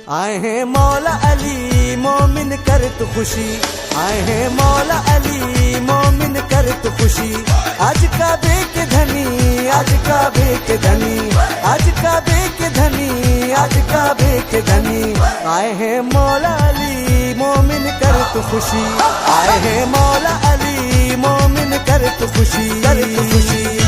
आए हैं मौला अली मोमिन कर तू खुशी, आए हैं मौला अली मोमिन कर तू खुशी। आज काबे के धनी, आज काबे के धनी, आज काबे के धनी, आज काबे के धनी। आए हैं मौला अली मोमिन कर तू खुशी, आए हैं मौला अली मोमिन कर तू खुशी, कर तू खुशी।